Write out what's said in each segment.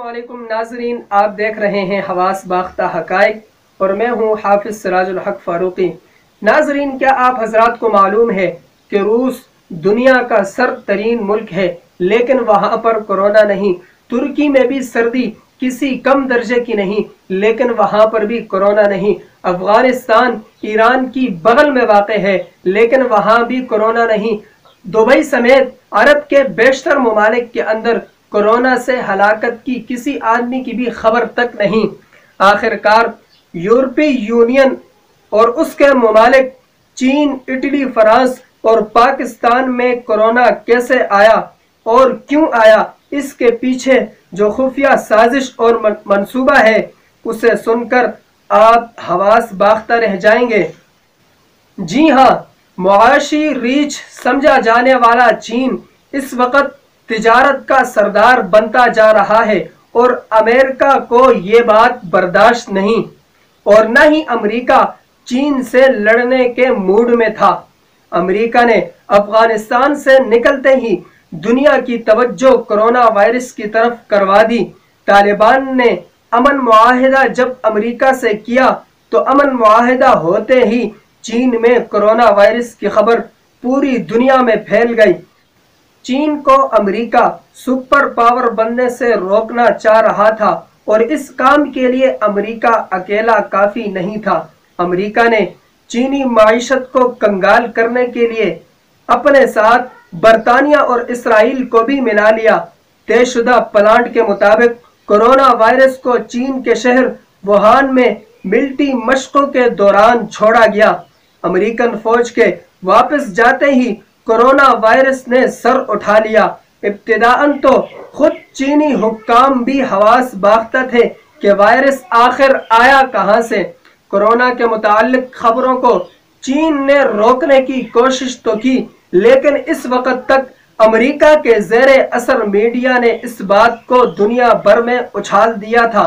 अस्सलामुअलैकुम नाजरीन, आप देख रहे हैं हवास बाख्ता हकाइक और मैं हूं हाफिज सिराजुल हक फारूकी। नाजरीन, क्या आप हजरात को मालूम है कि रूस दुनिया का सर्द तरीन मुल्क है, लेकिन वहां पर कोरोना नहीं। तुर्की में भी सर्दी किसी कम दर्जे की नहीं, लेकिन वहां पर भी कोरोना नहीं। अफगानिस्तान ईरान की बगल में वाक़ है, लेकिन वहां भी कोरोना नहीं। दुबई समेत अरब के बेशतर ममालिक के अंदर कोरोना से हलाकत की किसी आदमी की भी खबर तक नहीं। आखिरकार यूरोपीय यूनियन और उसके ममालिक चीन, इटली, फ्रांस और पाकिस्तान में कोरोना कैसे आया और क्यों आया, इसके पीछे जो खुफिया साजिश और मंसूबा है, उसे सुनकर आप हवास बाख्ता रह जाएंगे। जी हाँ, मुआशी रीछ समझा जाने वाला चीन इस वक्त तिजारत का सरदार बनता जा रहा है और अमेरिका को ये बात बर्दाश्त नहीं, और न ही अमेरिका चीन से लड़ने के मूड में था। अमेरिका ने अफगानिस्तान से निकलते ही दुनिया की तवज्जो कोरोना वायरस की तरफ करवा दी। तालिबान ने अमन मुआहिदा जब अमेरिका से किया तो अमन मुआहिदा होते ही चीन में कोरोना वायरस की खबर पूरी दुनिया में फैल गई। चीन को अमेरिका सुपर पावर बनने से रोकना चाह रहा था और इस काम के लिए अमेरिका अकेला काफी नहीं था। अमेरिका ने चीनी माइशत को कंगाल करने के लिए अपने साथ बरतानिया और इसराइल को भी मिला लिया। तयशुदा प्लान के मुताबिक कोरोना वायरस को चीन के शहर वुहान में मिलिट्री मशकों के दौरान छोड़ा गया। अमेरिकन फौज के वापस जाते ही कोरोना वायरस ने सर उठा लिया। इब्तिदाअन तो खुद चीनी हुक्काम भी हवास बाख्ता थे कि वायरस आखिर आया कहां से। कोरोना के मुताल्लिक खबरों को चीन ने रोकने की कोशिश तो की, लेकिन इस वक्त तक अमेरिका के ज़ेरे असर मीडिया ने इस बात को दुनिया भर में उछाल दिया था।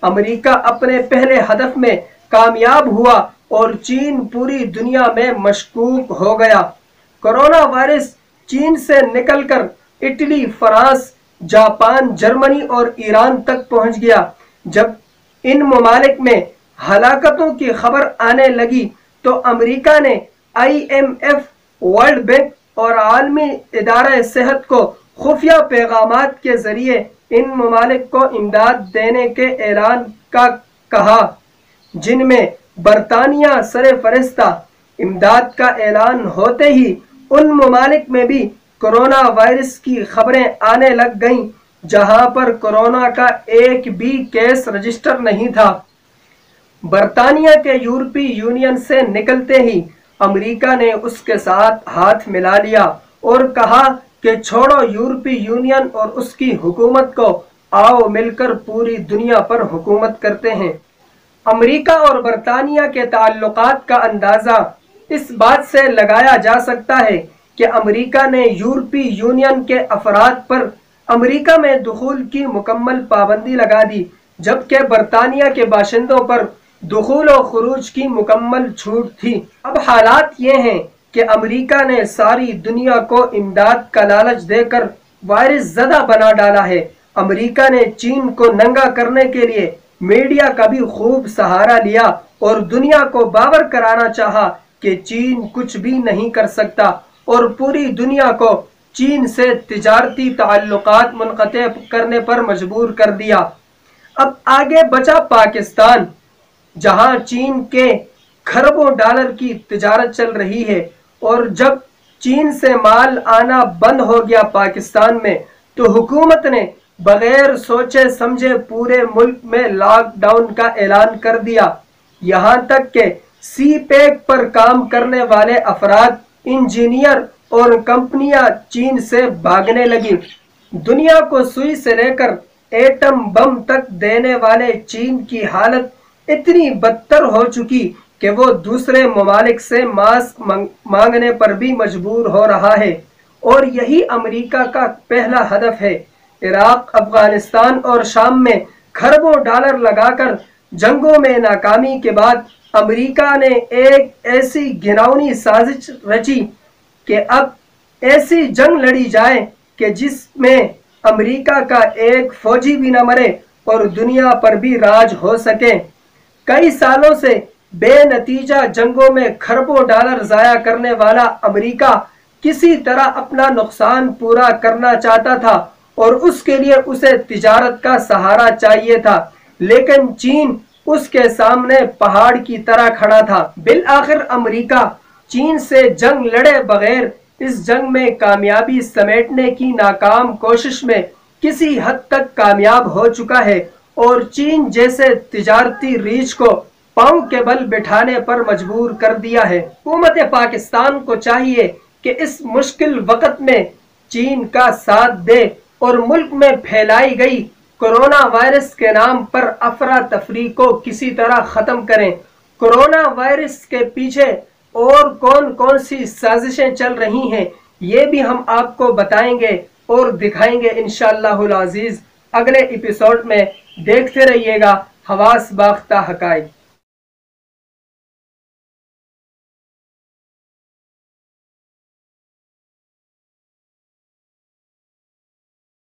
अमेरिका अपने पहले हदफ में कामयाब हुआ और चीन पूरी दुनिया में मशकूक हो गया। कोरोना वायरस चीन से निकलकर इटली, फ्रांस, जापान, जर्मनी और ईरान तक पहुंच गया। जब इन ममालिक में हलाकतों की खबर आने लगी तो अमेरिका ने IMF, वर्ल्ड बैंक और आलमी इदारा सेहत को खुफिया पैगामात के जरिए इन ममालिक को इमदाद देने के ऐलान का कहा, जिनमें बरतानिया सरे फरिश्ता। इमदाद का ऐलान होते ही उन ममालिक में भी कोरोना वायरस की खबरें आने लग गईं, जहां पर कोरोना का एक भी केस रजिस्टर नहीं था। बरतानिया के यूरोपीय यूनियन से निकलते ही अमेरिका ने उसके साथ हाथ मिला लिया और कहा कि छोड़ो यूरोपीय यूनियन और उसकी हुकूमत को, आओ मिलकर पूरी दुनिया पर हुकूमत करते हैं। अमेरिका और बरतानिया के ताल्लुकात का अंदाज़ा इस बात से लगाया जा सकता है कि अमेरिका ने यूरोपीय यूनियन के अफराद पर अमेरिका में दुखूल की मुकम्मल पाबंदी लगा दी, जबकि बरतानिया के बाशिंदों पर दुखूल और खुरूज की मुकम्मल छूट थी। अब हालात ये हैं कि अमेरिका ने सारी दुनिया को इमदाद का लालच देकर वायरस ज़दा बना डाला है। अमेरिका ने चीन को नंगा करने के लिए मीडिया का भी खूब सहारा लिया और दुनिया को बावर कराना चाहा कि चीन कुछ भी नहीं कर सकता और पूरी दुनिया को चीन से तिजारती ताल्लुकात मुनक़ते करने पर मजबूर कर दिया। अब आगे बचा पाकिस्तान, जहां चीन के खरबों डॉलर की तिजारत चल रही है, और जब चीन से माल आना बंद हो गया पाकिस्तान में, तो हुकूमत ने बगैर सोचे समझे पूरे मुल्क में लॉकडाउन का ऐलान कर दिया। यहाँ तक के सी पैक पर काम करने वाले अफराद, इंजीनियर और कंपनियां चीन से भागने लगी। दुनिया को सुई से लेकर एटम बम तक देने वाले चीन की हालत इतनी बदतर हो चुकी कि वो दूसरे ममालिक से मास्क मांगने पर भी मजबूर हो रहा है, और यही अमेरिका का पहला हदफ है। इराक, अफगानिस्तान और शाम में खरबों डॉलर लगाकर जंगों में नाकामी के बाद अमेरिका ने एक ऐसी घिनौनी साजिश रची कि अब ऐसी जंग लड़ी जाए कि जिसमें امریکہ کا ایک فوجی بھی نہ مرے اور دنیا پر بھی راج ہو سکے۔ کئی سالوں سے بے نتیجہ جنگوں میں کھربوں ڈالر ضائع کرنے والا امریکہ کسی طرح اپنا نقصان پورا کرنا چاہتا تھا اور اس کے لیے اسے تجارت کا سہارا چاہیے تھا، لیکن چین اس کے سامنے پہاڑ کی طرح کھڑا تھا۔ بالآخر امریکہ چین سے جنگ لڑے بغیر اس جنگ میں کامیابی سمیٹنے کی ناکام کوشش میں کسی حد تک کامیاب ہو چکا ہے اور چین جیسے تجارتی ریچھ کو پاؤں کے بل بٹھانے پر مجبور کر دیا ہے۔ حکومت پاکستان کو چاہیے کہ اس مشکل وقت میں چین کا ساتھ دے اور ملک میں پھیلائی گئی کورونا وائرس کے نام پر افراتفری کو کسی طرح ختم کریں۔ کورونا وائرس کے پیچھے اور کون کون سی سازشیں چل رہی ہیں یہ بھی ہم آپ کو بتائیں گے اور دکھائیں گے انشاءاللہ العزیز۔ اگلے ایپیسوڈ میں دیکھتے رہیے گا حواس باختہ حقائق۔